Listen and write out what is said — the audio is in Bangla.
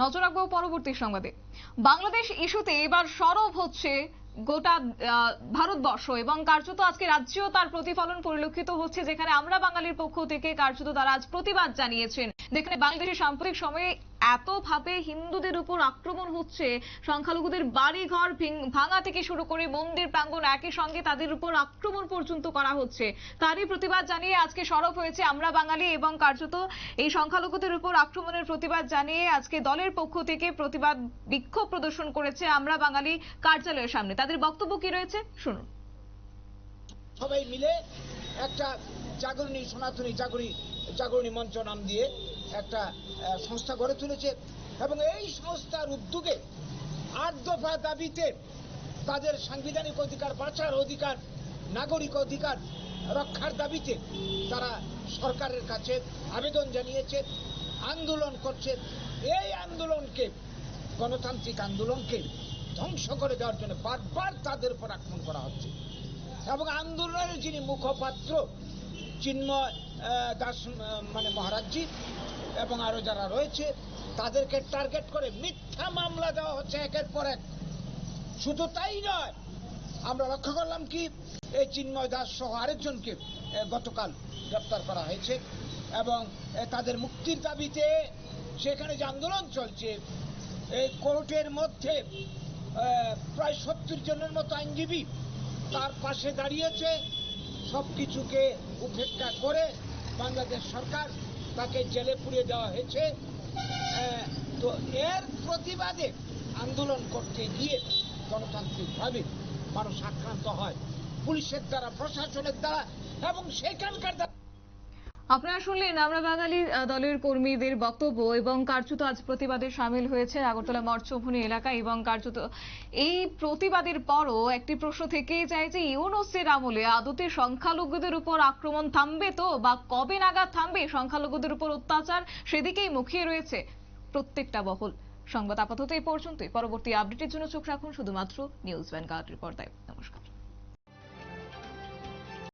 নজর রাখবো পরবর্তী সংবাদে। বাংলাদেশ ইস্যুতে এবার সরব হচ্ছে গোটা ভারতবর্ষ এবং কার্যত আজকে রাজ্যেও তার প্রতিফলন পরিলক্ষিত হচ্ছে, যেখানে আমরা বাঙালির পক্ষ থেকে কার্যত তারা আজ প্রতিবাদ জানিয়েছেন। যেখানে বাংলাদেশের সাম্প্রতিক সময়ে এতভাবে হিন্দুদের উপর আক্রমণ হচ্ছে, সংখ্যালঘুদের বাড়ি ঘর ভাঙা থেকে শুরু করে মন্দির প্রাঙ্গণ একই সঙ্গে তাদের উপর আক্রমণ পর্যন্ত করা হচ্ছে, তারই প্রতিবাদ জানিয়ে আজকে সরব হয়েছে আমরা বাঙালি এবং কার্যত এই সংখ্যালঘুদের উপর আক্রমণের প্রতিবাদ জানিয়ে আজকে দলের পক্ষ থেকে প্রতিবাদ বিক্ষোভ প্রদর্শন করেছে আমরা বাঙালি কার্যালয়ের সামনে। তাদের বক্তব্য কি রয়েছে শুনুন। সবাই মিলে একটা জাগরণী সনাতনী জাগরণী মঞ্চ নাম দিয়ে একটা সংস্থা গড়ে তুলেছে এবং এই সংস্থার উদ্যোগে ৮ দফা দাবিতে তাদের সাংবিধানিক অধিকার, বাঁচার অধিকার, নাগরিক অধিকার রক্ষার দাবিতে তারা সরকারের কাছে আবেদন জানিয়েছে, আন্দোলন করছে। এই আন্দোলনকে, গণতান্ত্রিক আন্দোলনকে ধ্বংস করে দেওয়ার জন্য বারবার তাদের উপর আক্রমণ করা হচ্ছে এবং আন্দোলনের যিনি মুখপাত্র চিন্ময় দাস মহারাজজি এবং আরো যারা রয়েছে তাদেরকে টার্গেট করে মিথ্যা মামলা দেওয়া হচ্ছে একের পর এক। শুধু তাই নয়, আমরা লক্ষ্য করলাম কি এই চিন্ময় দাস সহ আরেকজনকে গতকাল গ্রেপ্তার করা হয়েছে এবং তাদের মুক্তির দাবিতে সেখানে যে আন্দোলন চলছে, এই কোর্টের মধ্যে প্রায় ৭০ জনের মতো আইনজীবী তার পাশে দাঁড়িয়েছে। সবকিছুকে উপেক্ষা করে বাংলাদেশ সরকার তাকে জেলে পুড়িয়ে দেওয়া হয়েছে। তো এর প্রতিবাদে আন্দোলন করতে গিয়ে গণতান্ত্রিকভাবে মানুষ আক্রান্ত হয় পুলিশের দ্বারা, প্রশাসনের দ্বারা এবং সেখানকার দ্বারা। আপনারা শুনলেন আমরা বাঙালি দলের কর্মীদের বক্তব্য এবং কার্যত আজ প্রতিবাদে সামিল হয়েছে আগরতলা মর্চভূমি এলাকা এবং কার্যত এই প্রতিবাদের পরও একটি প্রশ্ন থেকেই যায় যে ইউনূসের আমলে আদতে সংখ্যালঘুদের উপর আক্রমণ থামবে তো, বা কবে নাগাদ থামবে সংখ্যালঘুদের উপর অত্যাচার, সেদিকেই মুখিয়ে রয়েছে প্রত্যেকটা মহল। সংবাদ আপাতত এই পর্যন্তই। পরবর্তী আপডেটের জন্য চোখ রাখুন শুধুমাত্র নিউজ ভ্যানগার্ডের পর্দায়। নমস্কার।